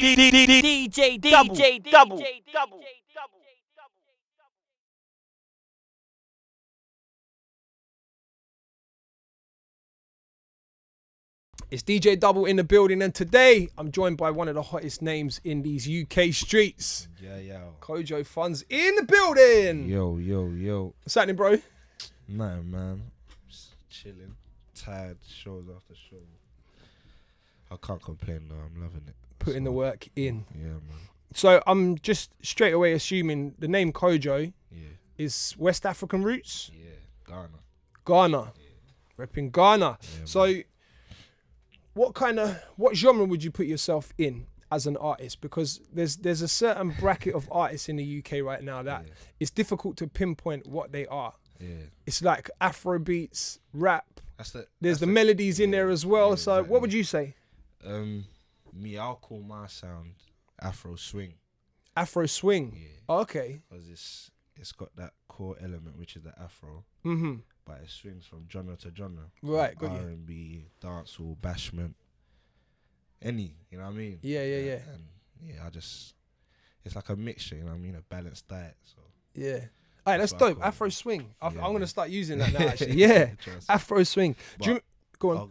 DJDUBL. It's DJDUBL in the building, and today I'm joined by one of the hottest names in these UK streets. Yo. Kojo Funds in the building. Yo. What's happening, bro? Nothing, man. Just chilling. Tired, shows after show. I can't complain though, I'm loving it. Putting the work in. Yeah, man. So I'm just straight away assuming the name Kojo is West African roots? Yeah, Ghana. Yeah. Repping Ghana. Yeah, So what genre would you put yourself in as an artist? Because there's a certain bracket of artists in the UK right now that it's difficult to pinpoint what they are. Yeah. It's like Afro beats, rap. There's the the melodies in there as well. Yeah, So exactly. what would you say? Me, I'll call my sound Afro swing. Afro swing. Yeah. Oh, okay. Because it's got that core element, which is the Afro. Mm-hmm. But it swings from genre to genre. Right, got you. R&B, dancehall, bashment. Any, you know what I mean? Yeah. And it's like a mixture, you know what I mean? A balanced diet. So Yeah. All right, that's That's what I dope. call it. Afro swing. I'm Yeah, going to man. start using that now, actually. Yeah. Trust. Afro swing. Go on. Go.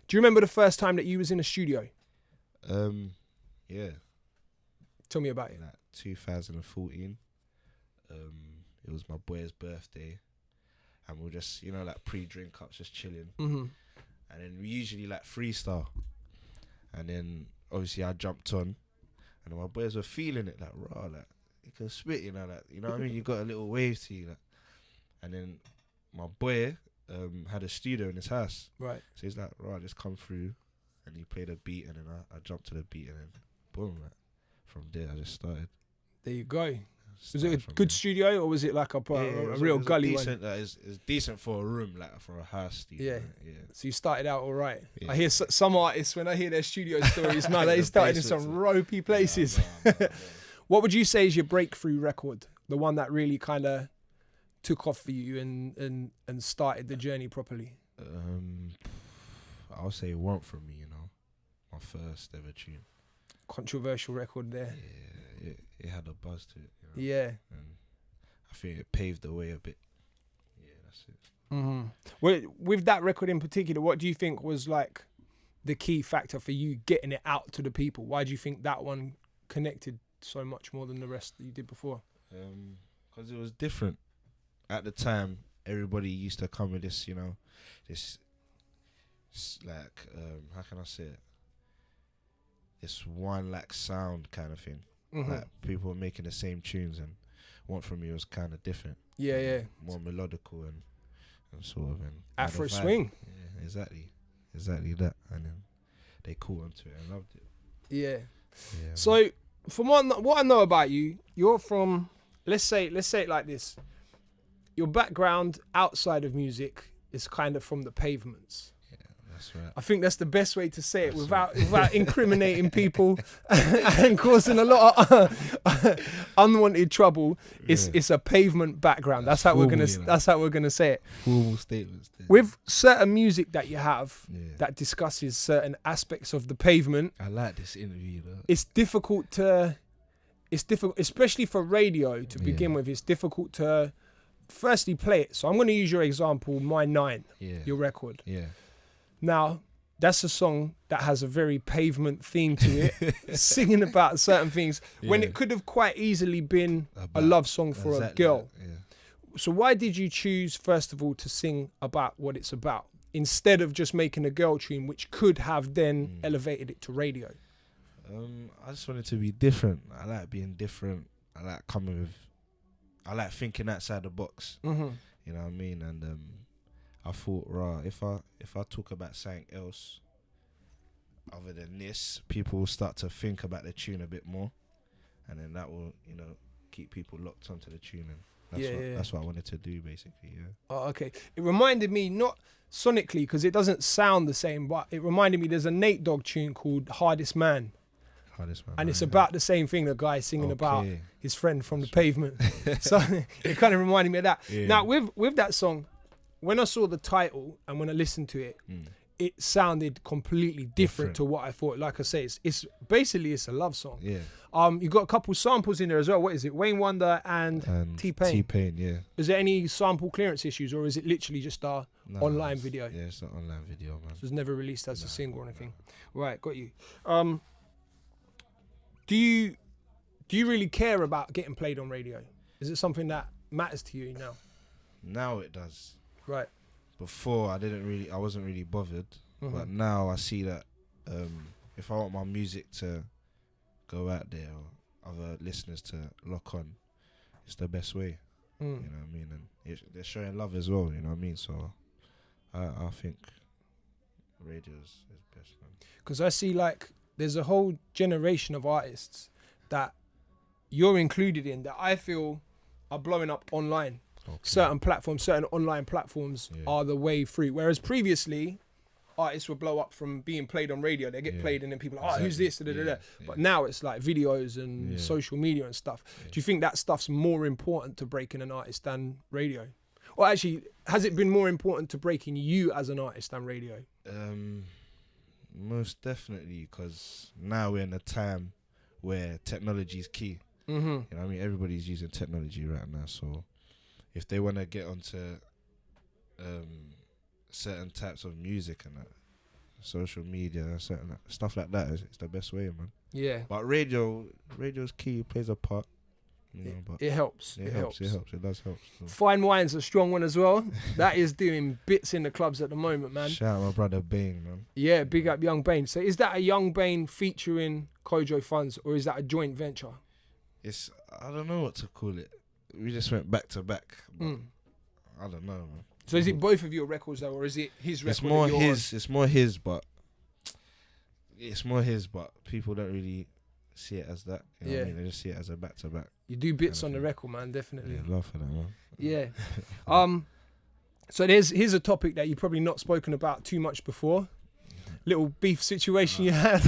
Do you remember the first time that you was in a studio? Yeah, Tell me about it. like 2014. It was my boy's birthday, and we were just, like pre-drink ups, just chilling. Mm-hmm. And then we usually like freestyle, and then obviously I jumped on, and my boys were feeling it, like raw, like you can spit, like you know what I mean. You got a little wave to you, like. And then my boy had a studio in his house, Right. so he's like, raw, just come through, and he played a beat, and then I jumped to the beat, and then boom, like, from there I just started. There you go. Was Started it a from good there. studio, or was it like a It was real it was gully decent, one? it's decent for a room, like for a house studio. Yeah. Yeah. So you started out all right. Yeah. I hear some artists, when I hear their studio stories, man, they started in some basements. ropey places. Nah. What would you say is your breakthrough record? The one that really kind of took off for you and started the journey properly? I'll say "Want From Me," my first ever tune. Controversial record there. Yeah, it had a buzz to it. Yeah. And I think it paved the way a bit. Yeah, that's it. Mm-hmm. With that record in particular, what do you think was like the key factor for you getting it out to the people? Why do you think that one connected so much more than the rest that you did before? Because it was different. At the time, everybody used to come with this, this like, how can I say it? This one like sound kind of thing. Mm-hmm. Like people were making the same tunes, and "Want From Me" was kind of different. Yeah. More melodical and sort of and Afro had a vibe. swing. Yeah, exactly that. And then they caught onto it and loved it. Yeah. Yeah. So from what I know about you, you're from, let's say it like this. Your background outside of music is kind of from the pavements. That's right. I think that's the best way to say it That's without incriminating people and causing a lot of unwanted trouble. It's a pavement background. That's how we're gonna say it. Formal statements. There. With certain music that you have Yeah. that discusses certain aspects of the pavement, I like this interview though. it's difficult, especially for radio to begin with. It's difficult to firstly play it. So I'm going to use your example, My 9, your record. Yeah. Now, that's a song that has a very pavement theme to it, singing about certain things when it could have quite easily been a love song for a girl. Yeah. So why did you choose, first of all, to sing about what it's about instead of just making a girl tune, which could have then elevated it to radio? I just wanted to be different. I like being different. I like thinking outside the box. Mm-hmm. You know what I mean? And I thought, if I talk about something else other than this, people will start to think about the tune a bit more, and then that will, keep people locked onto the tune. And that's what I wanted to do, basically. Yeah. Oh, okay. It reminded me, not sonically, because it doesn't sound the same, but it reminded me there's a Nate Dogg tune called Hardest Man. And it's about the same thing, the guy singing about his friend from the pavement. So it kind of reminded me of that. Yeah. Now, with that song, when I saw the title and when I listened to it, it sounded completely different to what I thought. Like I say, it's basically a love song. Yeah. You got a couple samples in there as well. What is it? Wayne Wonder and T-Pain. T-Pain, yeah. Is there any sample clearance issues, or is it literally just a online video? Yeah, it's an online video, man. So it's never released as a single or anything. Right, got you. Do you really care about getting played on radio? Is it something that matters to you now? Now it does. Right. Before I wasn't really bothered, but now I see that if I want my music to go out there or other listeners to lock on, it's the best way. You know what I mean? And they're showing love as well. You know what I mean? So I think radio is best, man. Because I see like there's a whole generation of artists that you're included in that I feel are blowing up online. Okay. Certain online platforms are the way through. Whereas previously, artists would blow up from being played on radio. They get played and then people are like, oh, who's this? But now it's like videos and social media and stuff. Do you think that stuff's more important to breaking an artist than radio? Or actually, has it been more important to breaking you as an artist than radio? Most definitely, because now we're in a time where technology is key. You know what I mean? Everybody's using technology right now, so if they want to get onto certain types of music and that, social media, certain stuff like that, it's the best way, man. Yeah. But radio's key, it plays a part. You know, but it helps. It helps. It does help. So. Fine Wine's a strong one as well. That is doing bits in the clubs at the moment, man. Shout out my brother Bane, man. Yeah, big up Young Bane. So is that a Young Bane featuring Kojo Funds, or is that a joint venture? I don't know what to call it. We just went back to back. I don't know, man. So is it both of your records though, or is it his record? It's more his, but people don't really see it as that. You know what I mean? They just see it as a back to back. You do bits on the record, man, definitely. Yeah, love for that, man. Yeah. So here's a topic that you've probably not spoken about too much before. Little beef situation you had.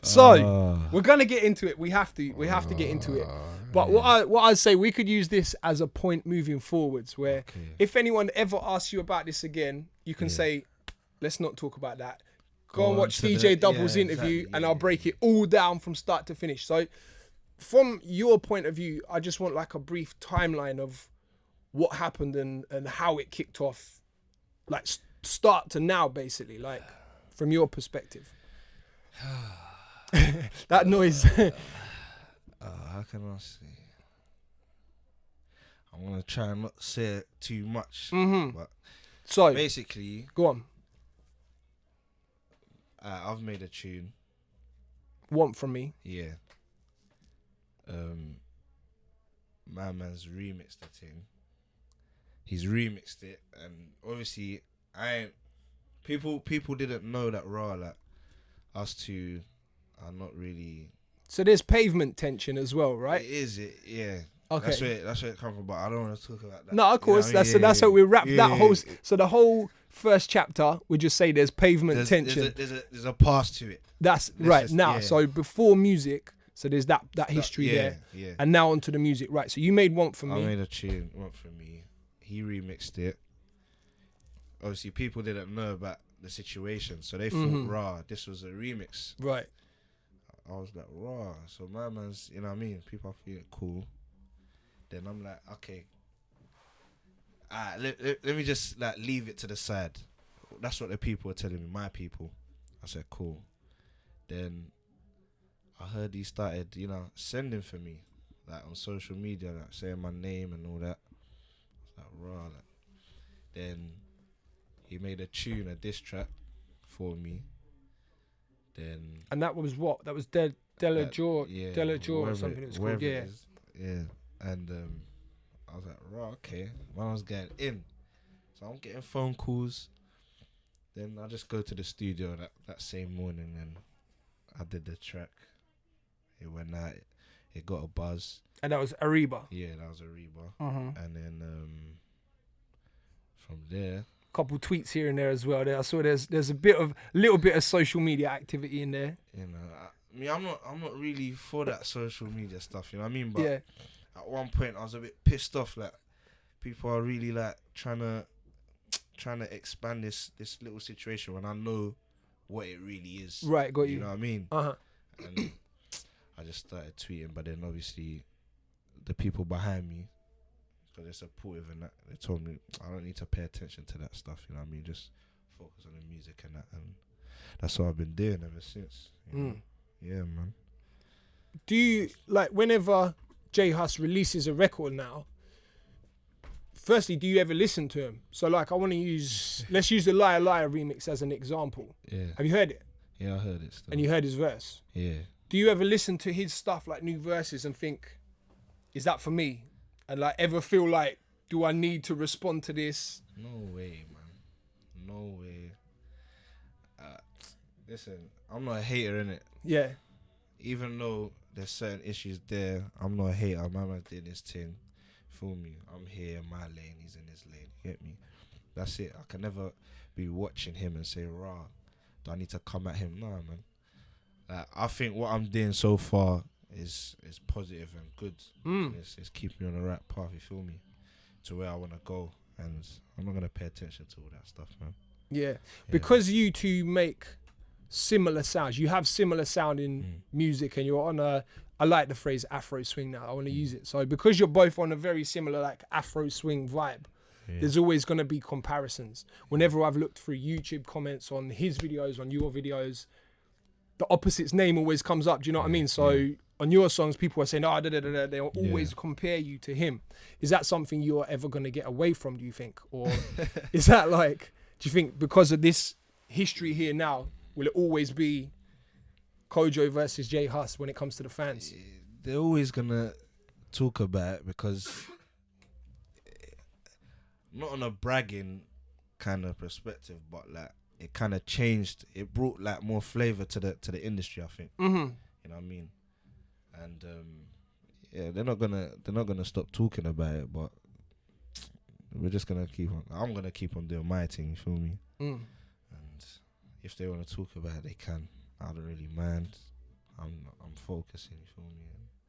So we're gonna get into it. We have to get into it. But what I'd say, we could use this as a point moving forwards, where if anyone ever asks you about this again, you can say, let's not talk about that. Go and watch DJDUBL's interview, and I'll break it all down from start to finish. So from your point of view, I just want like a brief timeline of what happened and how it kicked off, like start to now, basically, like from your perspective. That noise. How can I say? I'm gonna try and not say it too much. But so basically, go on. I've made a tune. Want From Me. Yeah. My man's remixed the thing. He's remixed it, and obviously, people didn't know that raw. Like us two are not really. So there's pavement tension as well, right? It is. Yeah. Okay. That's where it comes from. But I don't want to talk about that. No, of course. You know what I mean? That's how we wrap that whole. So the whole first chapter, we just say there's pavement tension. There's a past to it. That's right now. So before music, so there's that history there. Yeah. And now onto the music. Right. So you made Want From Me. I made a tune, Want From Me. He remixed it. Obviously, people didn't know about the situation, so they thought, raw, this was a remix. Right. I was like, raw. So my man's, you know what I mean? People are feeling cool. Then I'm like, okay. Let me just like leave it to the side. That's what the people were telling me, my people. I said, cool. Then I heard he started, sending for me, like on social media, like saying my name and all that. I was like, raw. Like. Then he made a tune, a diss track for me. Then and that was what? That was Della Jaw or something. It's called, yeah. Yeah. And I was like, raw, okay. When I was getting in, so I'm getting phone calls. Then I just go to the studio that same morning and I did the track. It went out. It got a buzz. And that was Ariba. Yeah, that was Ariba. And then from there, couple tweets here and there as well. I saw there's a little bit of social media activity in there. I'm not really for that social media stuff. You know what I mean? But at one point I was a bit pissed off. Like people are really like trying to trying to expand this little situation when I know what it really is. Right, got you. You know what I mean? Uh-huh. And I just started tweeting, but then obviously the people behind me, because they're supportive and that, they told me I don't need to pay attention to that stuff. You know what I mean? Just focus on the music and that, and that's what I've been doing ever since. You know? Yeah, man. Do you, like, whenever J Hus releases a record now, firstly, do you ever listen to him? So, like, I want to let's use the Liar Liar remix as an example. Yeah. Have you heard it? Yeah, I heard it still. And you heard his verse? Yeah. Do you ever listen to his stuff, like new verses, and think, is that for me? And, like, ever feel like, do I need to respond to this? No way, man. No way. Listen, I'm not a hater, innit? Yeah. Even though there's certain issues there, I'm not a hater. My man did his thing. Feel me? I'm here in my lane, he's in his lane. You get me? That's it. I can never be watching him and say, rah, do I need to come at him? Nah, man. I think what I'm doing so far is positive and good. It's keeping me on the right path, you feel me? To where I want to go. And I'm not going to pay attention to all that stuff, man. Yeah. Because you two make similar sounds. You have similar sounding music, and you're on I like the phrase Afro swing now. I want to use it. So because you're both on a very similar like Afro swing vibe, there's always going to be comparisons. Whenever I've looked through YouTube comments on his videos, on your videos, the opposite's name always comes up. Do you know what I mean? So on your songs, people are saying, oh, they'll always compare you to him. Is that something you're ever going to get away from, do you think? Or is that like, do you think because of this history here now, will it always be Kojo versus J Hus when it comes to the fans? They're always going to talk about it because, not on a bragging kind of perspective, but like it kind of changed. It brought like more flavor to the industry, I think. You know what I mean? And they're not gonna stop talking about it, but we're just gonna keep on. I'm gonna keep on doing my thing. You feel me? And if they want to talk about it, they can. I don't really mind. I'm focusing. You feel me?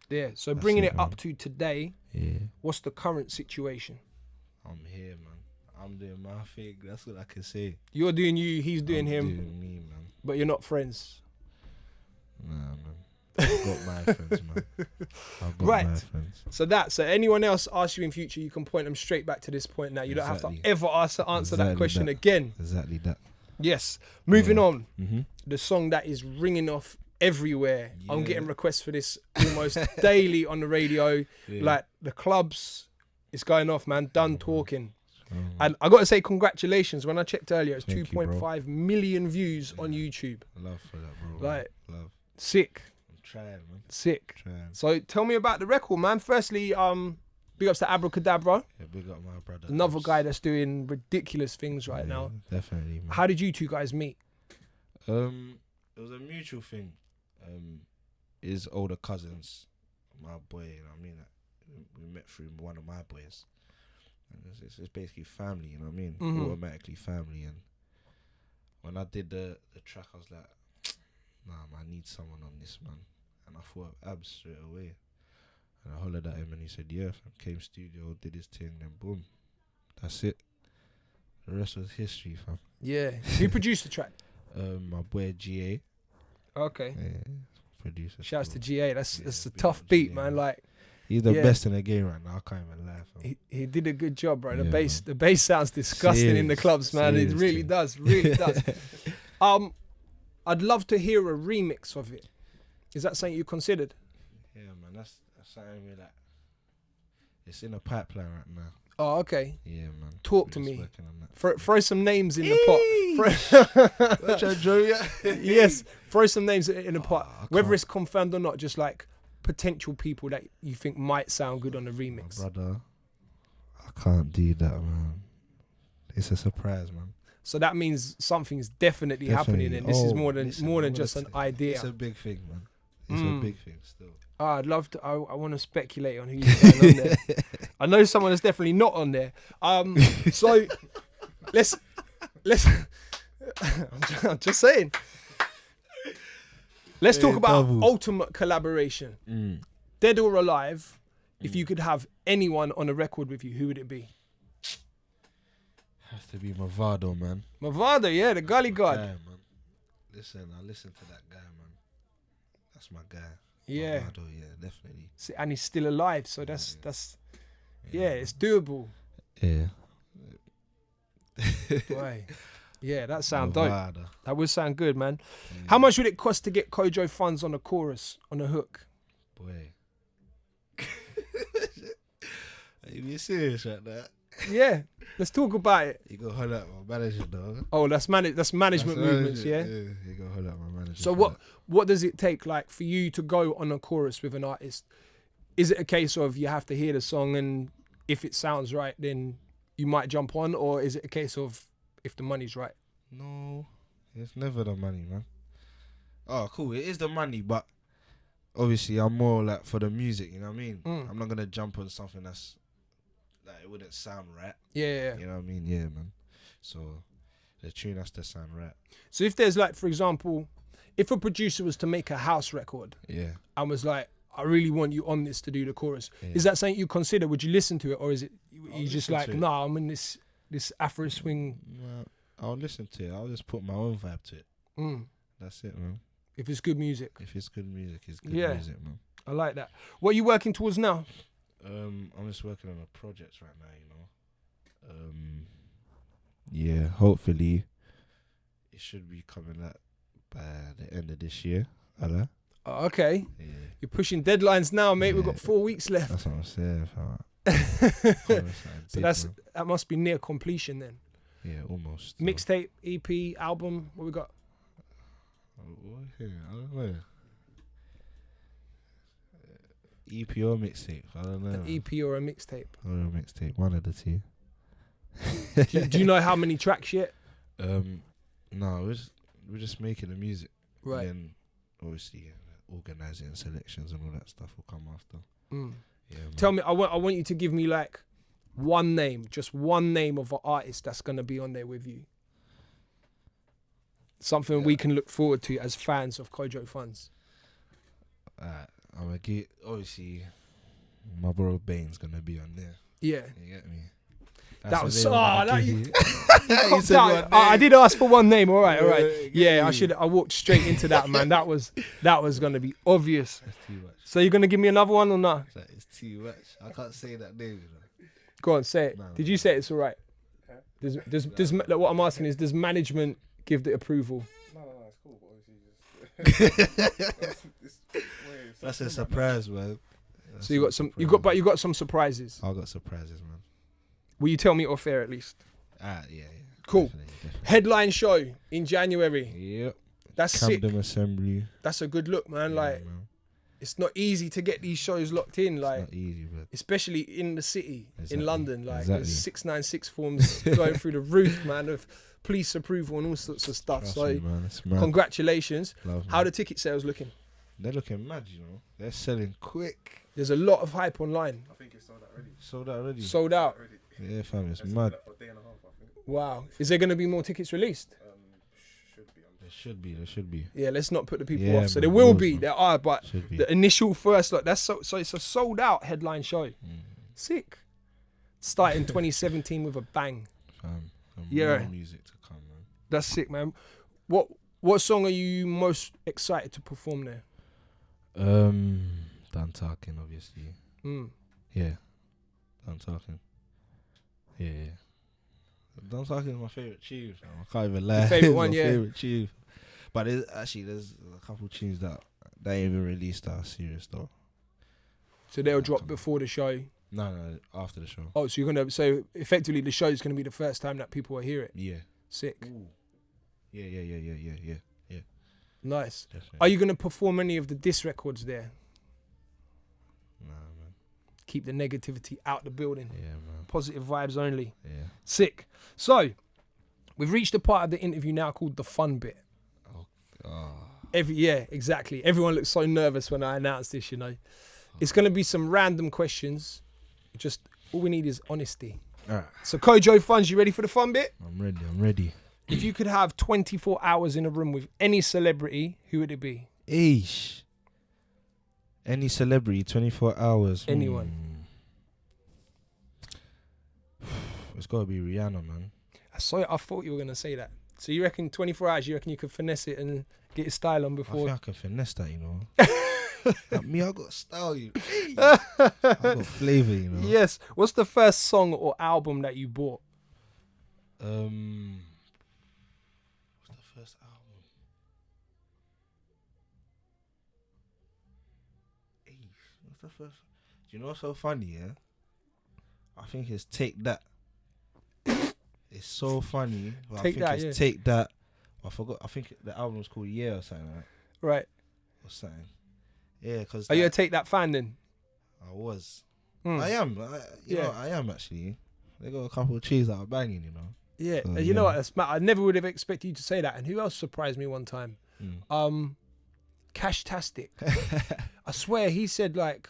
Yeah. So bringing it up to today. Yeah. What's the current situation? I'm here, man. I'm doing my thing. That's what I can say. You're doing you. He's doing him. Doing me, man. But you're not friends. Nah, man. I've got my friends, man. I've got my friends. So anyone else asks you in future, you can point them straight back to this point now. You don't have to ever answer that question again. Exactly that. Yes. Moving on. The song that is ringing off everywhere. Yeah. I'm getting requests for this almost daily on the radio. Yeah. Like the clubs, it's going off, man. Dun Talkin. And I got to say congratulations. When I checked earlier, it's 2.5 million views on YouTube. Love for that, bro. Like, love. Sick. I'm trying, man. Sick. Trying. So tell me about the record, man. Firstly, big ups to Abra Cadabra. Yeah, big up my brother. Another guy that's doing ridiculous things right now. Definitely, man. How did you two guys meet? It was a mutual thing. His older cousins, my boy, you know what I mean? We met through one of my boys. And it's basically family, you know what I mean? Automatically family. And when I did the track, I was like, nah, man, I need someone on this, man. And I thought of Abs straight away. And I hollered at him and he said, yeah, came studio, did his thing, then boom. That's it. The rest was history, fam. Yeah. Who produced the track? My boy GA. Okay. Yeah, producer. Shouts to GA. That's a tough beat, GA, man. Like, he's the best in the game right now. I can't even lie. He did a good job, bro. The bass sounds disgusting in the clubs, man. It really does. Really does. I'd love to hear a remix of it. Is that something you considered? Yeah, man. That's something we like. It's in the pipeline right now. Oh, okay. Yeah, man. Talk to me. Throw some names in the pot. Yes, throw some names in the pot. Whether it's confirmed or not, just like potential people that you think might sound good on the remix. Brother, I can't do that, man. It's a surprise, man. So that means something's definitely happening, and this is more than just an idea. It's a big thing, man. It's a big thing still. I'd love to. I want to speculate on who's going on there. I know someone that's definitely not on there. So let's. I'm just saying. Let's talk about ultimate collaboration. Dead or alive, if you could have anyone on a record with you, who would it be? Has to be Mavado, man. Mavado, yeah, the gully god. Yeah, man. Listen, I listen to that guy, man. That's my guy. Yeah. Mavado, yeah, definitely. And he's still alive, so that's it's doable. Yeah. Boy. Yeah, that sound dope. Mavado. That would sound good, man. Yeah. How much would it cost to get Kojo Funds on the chorus, on the hook? Boy. Are you being serious right now? Yeah, let's talk about it. You go hold up my manager, dog. Oh, that's management movements, yeah? Yeah, you go hold up my manager. So what does it take, like, for you to go on a chorus with an artist? Is it a case of you have to hear the song and if it sounds right, then you might jump on, or is it a case of if the money's right? No, it's never the money, man. Oh, cool. It is the money, but obviously I'm more like for the music, you know what I mean? I'm not gonna jump on something that's like it wouldn't sound right. Yeah. You know what I mean? Yeah, man. So the tune has to sound right. So if there's, like, for example, if a producer was to make a house record, Yeah. and was like, I really want you on this to do the chorus, Yeah. is that something you consider? Would you listen to it, or is it you just listen like, to it. nah, I'm in this Afro swing? Well, I'll listen to it. I'll just put my own vibe to it. That's it, man. If it's good music. If it's good music, it's good Yeah. music, man. I like that. What are you working towards now? I'm just working on a project right now, you know. Yeah, hopefully it should be coming out by the end of this year. Hello? Oh, okay. Yeah. You're pushing deadlines now, mate. We've Yeah. got 4 weeks left. That's what I'm saying. So that must be near completion then. Yeah, almost. Mixtape, EP, album, what we got? I don't know. EP or mixtape? I don't know. An EP or a mixtape? Or a mixtape, one of the two. Do you know how many tracks yet? No, we're just making the music. Right. And then obviously organising selections and all that stuff will come after. Yeah, man. Tell me, I want you to give me, like, one name, just one name of an artist that's gonna be on there with you. Something we can look forward to as fans of Kojo Funds. I'm gonna get, obviously my bro Bane's gonna be on there. Yeah. You get me? That was said I did ask for one name. All right. Yeah, I walked straight into that, man. That was gonna be obvious. That's too much. So you're gonna give me another one or not? That is too much. I can't say that name. You know? Go on, say it. No, Did you say it's all right? What I'm asking is, does management give the approval? No, it's cool. But obviously, That's a surprise, man. So you got some surprises. I got surprises, man. Will you tell me off air at least? Yeah. Cool. Definitely. Headline show in January. Yep. That's sick. Camden Assembly. That's a good look, man. Yeah, Like, man. it's not easy to get these shows locked in, like, It's not easy, but especially in the city, Exactly. in London. Like, Exactly. there's 696 forms going through the roof, man, of police approval and all sorts of stuff. trust So, me, man, it's mad. congratulations. Love, How man. the ticket sales looking? They're looking mad, you know. They're selling quick. There's a lot of hype online. I think it's sold out already. Sold out already. Sold out. Already. Yeah, fam, it's It's mad. like for a day and a half, I think. Wow. Is there going to be more tickets released? Should be. There should be. Yeah, let's not put the people Yeah, off. So man, there will always, be, man. there are, but Should be. the initial first look, so it's a sold out headline show. Sick. Starting 2017 with a bang. Fam, and Yeah. more music to come, man. That's sick, man. What song are you most excited to perform there? Dun Talkin, obviously. Yeah. Dun Talkin. Yeah. Dun Talkin is my favourite tune. Fam. I can't even lie. Your favourite It's one, my yeah. favourite tune. But there's a couple tunes that ain't even released that are serious though. So they'll drop before the show. No, after the show. Oh, so effectively the show is going to be the first time that people will hear it. Yeah. Sick. Ooh. Yeah. Nice. Definitely. Are you going to perform any of the diss records there? Nah, man. Keep the negativity out the building. Yeah, man. Positive vibes only. Yeah. Sick. So, we've reached the part of the interview now called the fun bit. Oh. Yeah, exactly. Everyone looks so nervous when I announce this, you know. It's going to be some random questions. Just all we need is honesty. All right. So, Kojo Funds, you ready for the fun bit? I'm ready. If you could have 24 hours in a room with any celebrity, who would it be? Eesh. Any celebrity, 24 hours. Anyone. It's got to be Rihanna, man. I thought you were gonna say that. So you reckon 24 hours? You reckon you could finesse it and get your style on I before? think I can finesse that, you know. Like me, I got style, you. I got flavor, you know. Yes. What's the first song or album that you bought? What's the first album? What's the first? Do you know what's so funny? Yeah, I think it's Take That. It's so funny. But Take That, it's yeah. Take That. I forgot. I think the album's called Yeah or something like that. Right. Or something. Yeah, because Are you a Take That fan then? I was. Mm. I am. You Yeah. know, I am actually. They got a couple of cheese that are banging, you know. Yeah. So, You know what? That's I never would have expected you to say that. And who else surprised me one time? Cashtastic. I swear he said like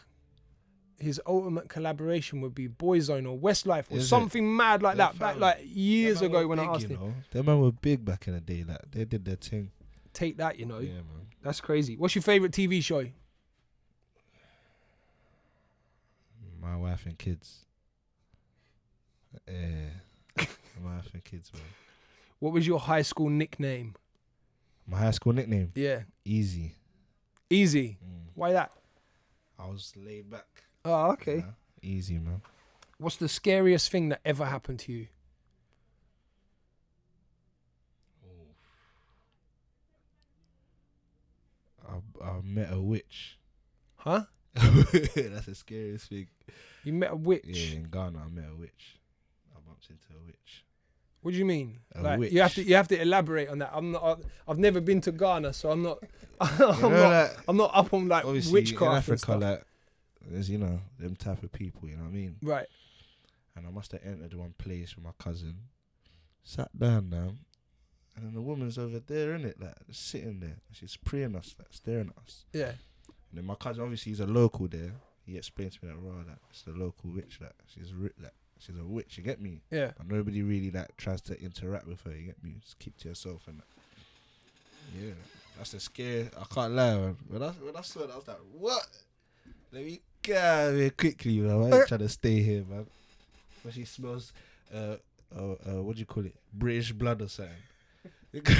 his ultimate collaboration would be Boyzone or Westlife or Is it? something mad like Yeah, that. Back fam. like years Them man ago were when I big, asked you him. know? Them man were big back in the day. Like they did their thing. Take that, you know. Yeah, man. That's crazy. What's your favorite TV show? My wife and kids. Yeah. My wife and kids, man. What was your high school nickname? My high school nickname? Yeah. Easy. Easy. Why that? I was laid back. Oh, okay. Yeah, easy, man. What's the scariest thing that ever happened to you? I met a witch. Huh? That's the scariest thing. You met a witch? Yeah, in Ghana, I met a witch. I bumped into a witch. What do you mean? A witch. You have to elaborate on that. I've never been to Ghana, so I'm not I'm not up on like Obviously, witchcraft in and Africa, stuff. like, there's, you know, them type of people, you know what I mean? Right. And I must have entered one place with my cousin, sat down now, and then the woman's over there, innit, like, just sitting there. She's praying us, like, staring at us. Yeah. And then my cousin, obviously, he's a local there. He explained to me that, raw, like, it's the local witch, like, she's a witch, you get me? Yeah. And nobody really, like, tries to interact with her, you get me? Just keep to yourself and that. Yeah. That's a scare. I can't lie, man. When I saw it, I was like, what? Let me get out of here quickly, man. I ain't trying to stay here, man. But she smells, what do you call it? British blood or something. Because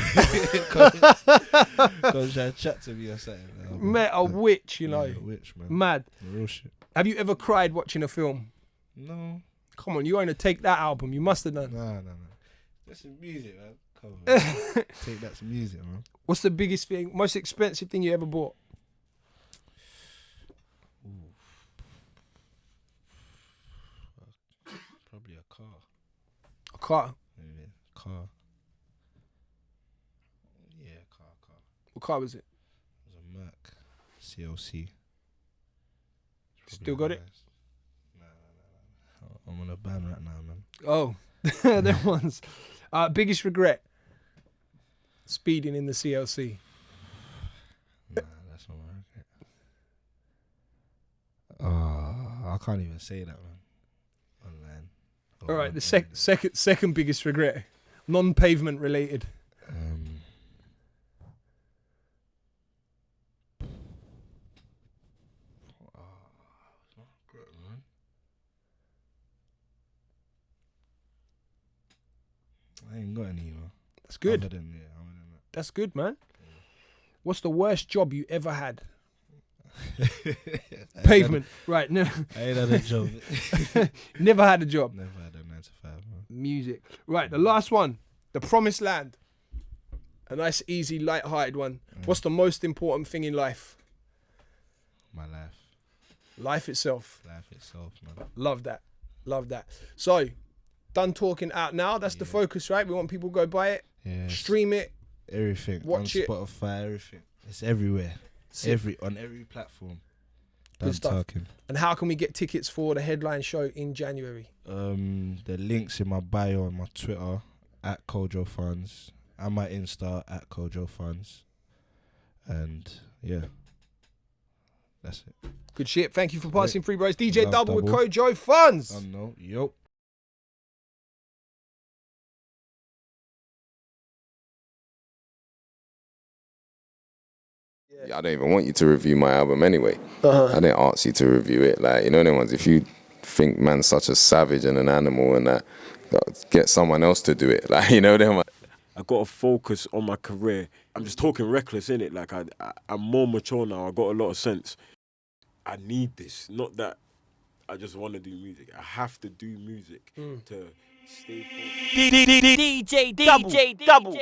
she chat to me or something. Met a witch, you know. Yeah, a witch, man. Mad. Real shit. Have you ever cried watching a film? No. Come on, you want to take that album. You must have done. Nah. That's some music, man. Come on. Take that some music, man. What's the biggest thing, most expensive thing you ever bought? Probably a car. A car. Yeah, car. Yeah, car. What car was it? It was a Merc CLC. Still got it? Nah. I'm on a ban right now, man. Oh, them ones. Biggest regret? Speeding in the CLC. Nah, that's not my regret. I can't even say that, man. Online. All right, the second biggest regret, non-pavement related. I ain't got any, man. That's good. Other than that. That's good, man. What's the worst job you ever had? Pavement. Right, no. I ain't had a job. Never had a job. Never had a 9 to 5, man. Music. Right, the last one. The Promised Land. A nice, easy, light-hearted one. What's the most important thing in life? My life. Life itself. Life itself, man. Love that. Love that. So, Dun Talkin out now. That's the focus, right? We want people to go buy it, stream it, everything. Watch on it. Spotify, everything. It's everywhere. On every platform. Good Dun stuff. Talkin. And how can we get tickets for the headline show in January? The links in my bio on my Twitter at Kojo Funds and my Insta at Kojo Funds. And yeah, that's it. Good shit. Thank you for passing through, bros. DJ Love Double with Double. Kojo Funds. No, yup. I don't even want you to review my album anyway. I didn't ask you to review it. Like, you know them ones, if you think man's such a savage and an animal and that, get someone else to do it. Like, you know, them. I got to focus on my career. I'm just talking reckless, innit? Like, I'm more mature now. I got a lot of sense. I need this. Not that I just want to do music. I have to do music to stay focused. DJDUBL.